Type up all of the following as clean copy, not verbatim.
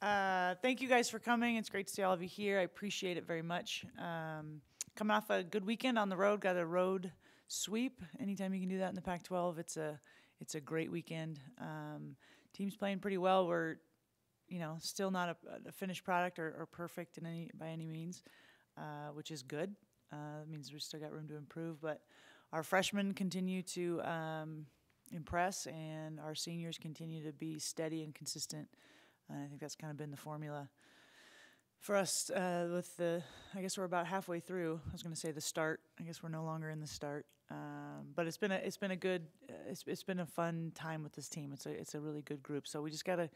Thank you guys for coming. It's great to see all of you here. I appreciate it very much. Coming off a good weekend on the road, got a road sweep. Anytime you can do that in the Pac-12, it's a great weekend. Team's playing pretty well. We're still not a finished product or perfect by any means, which is good. That means we still got room to improve. But our freshmen continue to impress, and our seniors continue to be steady and consistent. I think that's kind of been the formula for us I guess we're about halfway through. I was going to say the start. I guess we're no longer in the start. But it's been a fun time with this team. It's a really good group. So we just got to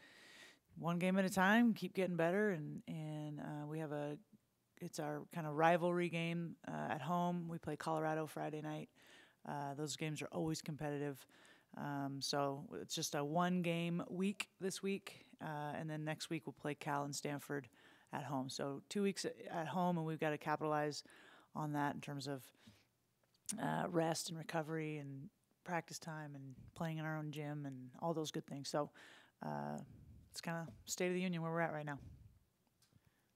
one game at a time, keep getting better, and we have it's our kind of rivalry game at home. We play Colorado Friday night. Those games are always competitive. So it's just a one-game week this week, and then next week we'll play Cal and Stanford at home. So 2 weeks at home, and we've got to capitalize on that in terms of rest and recovery and practice time and playing in our own gym and all those good things. So it's kind of state of the union where we're at right now.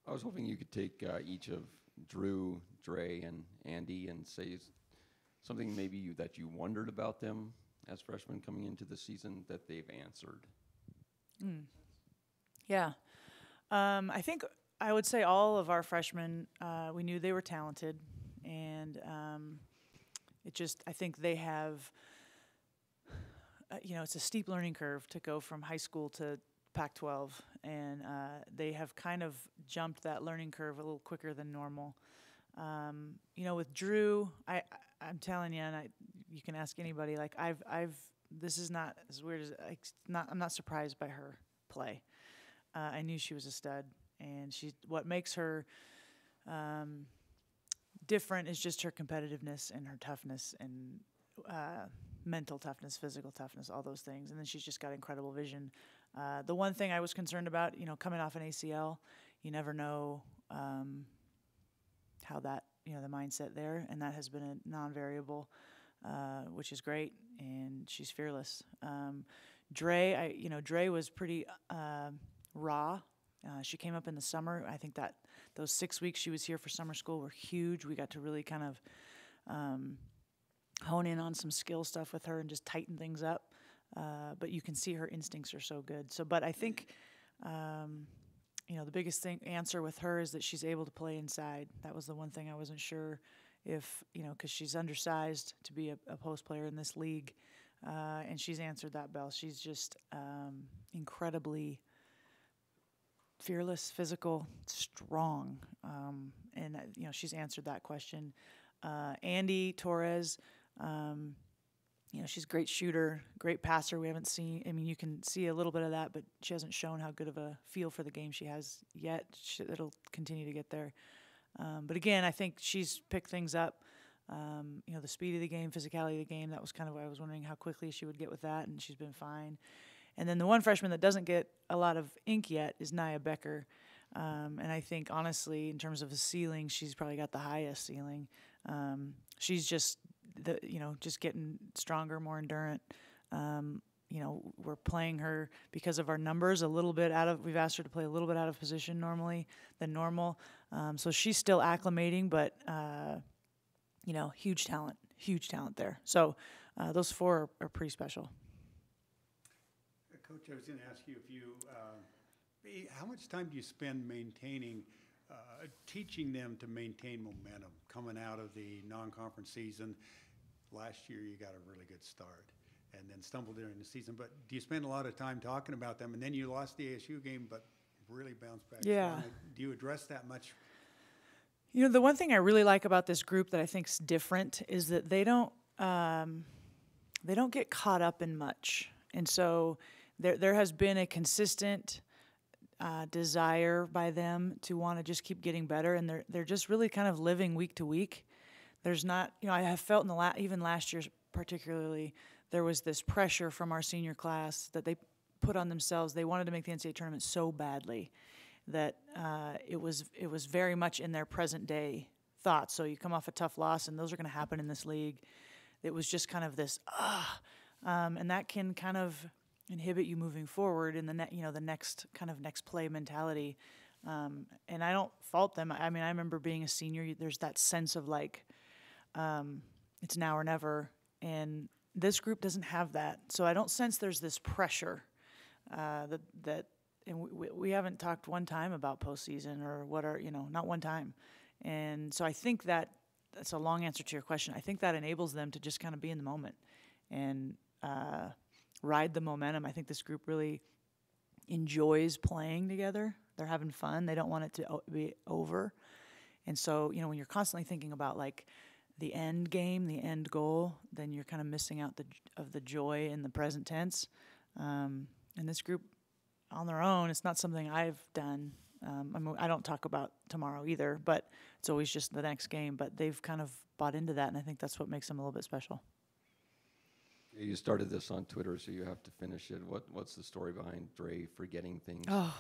I was hoping you could take each of Drew, Dre, and Andy and say something maybe that you wondered about them as freshmen coming into the season that they've answered. Yeah. I think I would say all of our freshmen, we knew they were talented, and I think they have, it's a steep learning curve to go from high school to Pac-12, and they have kind of jumped that learning curve a little quicker than normal. With Drew, I'm telling you, and you can ask anybody. Like this is not as weird as I'm not surprised by her play. I knew she was a stud, and what makes her different is just her competitiveness and her toughness and mental toughness, physical toughness, all those things. And then she's just got incredible vision. The one thing I was concerned about, coming off an ACL, you never know how that, the mindset there, and that has been a non-variable, which is great, and she's fearless. Dre was pretty raw. She came up in the summer. I think that those 6 weeks she was here for summer school were huge. We got to really kind of hone in on some skill stuff with her and just tighten things up. But you can see her instincts are so good. But I think, the biggest answer with her is that she's able to play inside. That was the one thing I wasn't sure if, because she's undersized to be a post player in this league. And she's answered that bell. She's just incredibly fearless, physical, strong. And she's answered that question. Andy Torres, she's a great shooter, great passer. We haven't seen, you can see a little bit of that, but she hasn't shown how good of a feel for the game she has yet. It'll continue to get there. But again, I think she's picked things up. The speed of the game, physicality of the game, that was kind of what I was wondering how quickly she would get with that, and she's been fine. And then the one freshman that doesn't get a lot of ink yet is Nia Becker. And I think, honestly, in terms of the ceiling, she's probably got the highest ceiling. She's just just getting stronger, more endurant. We're playing her because of our numbers a little bit we've asked her to play a little bit out of position than normal. So she's still acclimating, but, huge talent there. So those four are pretty special. Coach, I was going to ask you how much time do you spend teaching them to maintain momentum coming out of the non-conference season? Last year you got a really good start and then stumbled during the season. But do you spend a lot of time talking about them? And then you lost the ASU game, but really bounced back. Yeah. Do you address that much? The one thing I really like about this group that I think is different is that they don't get caught up in much. And so there has been a consistent desire by them to want to just keep getting better, and they're just really kind of living week to week. There's not, I have felt even last year particularly, there was this pressure from our senior class that they put on themselves. They wanted to make the NCAA tournament so badly that it was very much in their present day thoughts. So you come off a tough loss, and those are going to happen in this league. It was just kind of this, and that can kind of inhibit you moving forward in the the next play mentality. And I don't fault them. I mean, I remember being a senior. There's that sense of like, it's now or never, and this group doesn't have that. So I don't sense there's this pressure that and we haven't talked one time about postseason or what are not one time. And so I think that's a long answer to your question. I think that enables them to just kind of be in the moment and ride the momentum. I think this group really enjoys playing together. They're having fun. They don't want it to be over. And so, when you're constantly thinking about like the end game, the end goal, then you're kind of missing out the joy in the present tense. And this group on their own, it's not something I've done. I don't talk about tomorrow either, but it's always just the next game. But they've kind of bought into that, and I think that's what makes them a little bit special. You started this on Twitter, so you have to finish it. What's the story behind Dre forgetting things? Oh.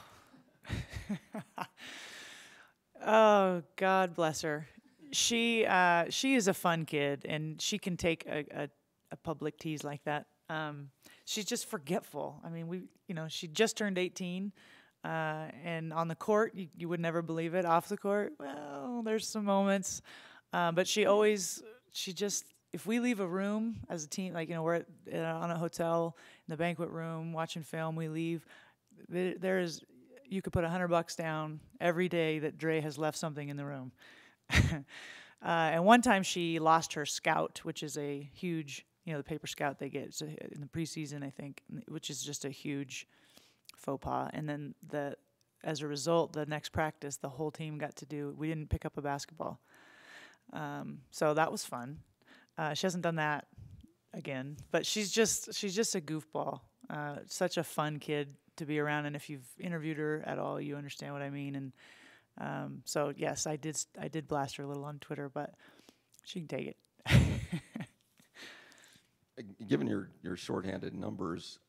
Oh, God bless her. She is a fun kid, and she can take a public tease like that. She's just forgetful. I mean, she just turned 18, and on the court, you would never believe it. Off the court, well, there's some moments, but if we leave a room as a team, like we're on a hotel in the banquet room watching film, we leave. You could put $100 down every day that Dre has left something in the room. And one time she lost her scout, which is a huge, the paper scout they get in the preseason, I think, which is just a huge faux pas. And then as a result, the next practice, the whole team we didn't pick up a basketball. So that was fun. She hasn't done that again, but she's just a goofball. Such a fun kid to be around, and if you've interviewed her at all, you understand what I mean. And so yes, I did blast her a little on Twitter, but she can take it. Given your shorthanded numbers,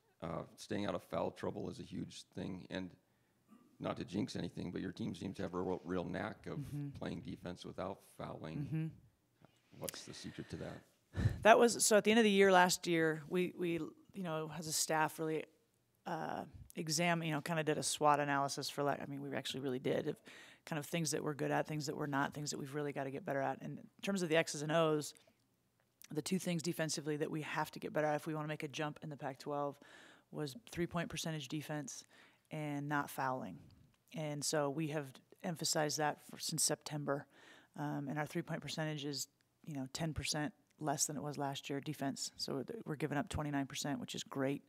staying out of foul trouble is a huge thing, and not to jinx anything, but your team seems to have a real knack of playing defense without fouling. Mm-hmm. What's the secret to that? That was so. At the end of the year last year, we as a staff really kind of did a SWOT analysis for we actually really did of kind of things that we're good at, things that we're not, things that we've really got to get better at. And in terms of the X's and O's, the two things defensively that we have to get better at if we want to make a jump in the Pac-12 was 3-point percentage defense and not fouling. And so we have emphasized that since September. And our 3-point percentage is 10% less than it was last year defense. So we're giving up 29%, which is great.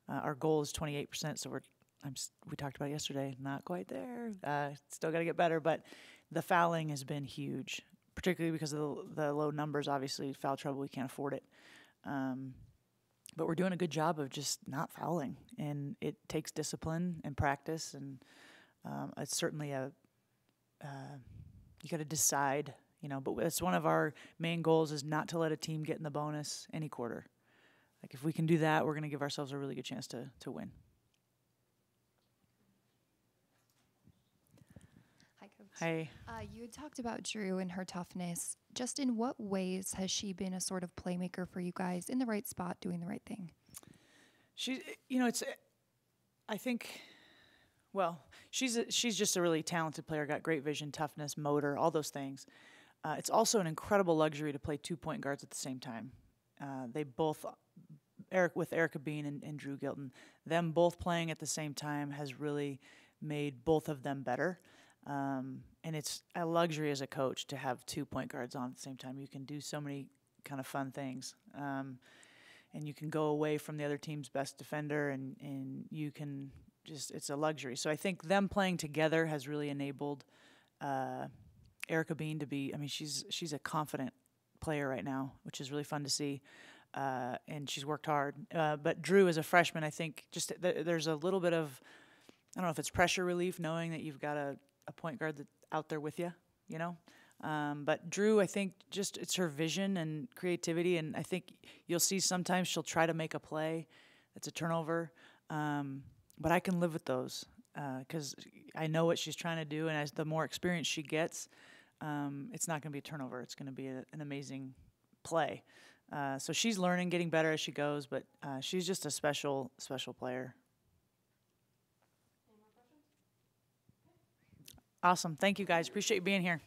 Our goal is 28%, so we talked about it yesterday, not quite there. Still got to get better, but the fouling has been huge, particularly because of the low numbers. Obviously, foul trouble, we can't afford it. But we're doing a good job of just not fouling, and it takes discipline and practice, and it's certainly you got to decide, but that's one of our main goals is not to let a team get in the bonus any quarter. Like if we can do that, we're going to give ourselves a really good chance to win. Hi, Coach. Hey. You had talked about Drew and her toughness. Just in what ways has she been a sort of playmaker for you guys in the right spot, doing the right thing? She's just a really talented player, got great vision, toughness, motor, all those things. It's also an incredible luxury to play 2-point guards at the same time. They both, Erica Bean and Drew Gilton, them both playing at the same time has really made both of them better. And it's a luxury as a coach to have 2 point guards on at the same time. You can do so many kind of fun things. And you can go away from the other team's best defender, and you can it's a luxury. So I think them playing together has really enabled Erica Bean to be, she's a confident player right now, which is really fun to see. And she's worked hard. But Drew, as a freshman, I think there's a little bit of, I don't know if it's pressure relief knowing that you've got a point guard that's out there with you, But Drew, I think just it's her vision and creativity, and I think you'll see sometimes she'll try to make a play that's a turnover, but I can live with those because I know what she's trying to do, and as the more experience she gets, it's not going to be a turnover. It's going to be an amazing play. So she's learning, getting better as she goes, but she's just a special player. Awesome. Thank you, guys. Appreciate you being here.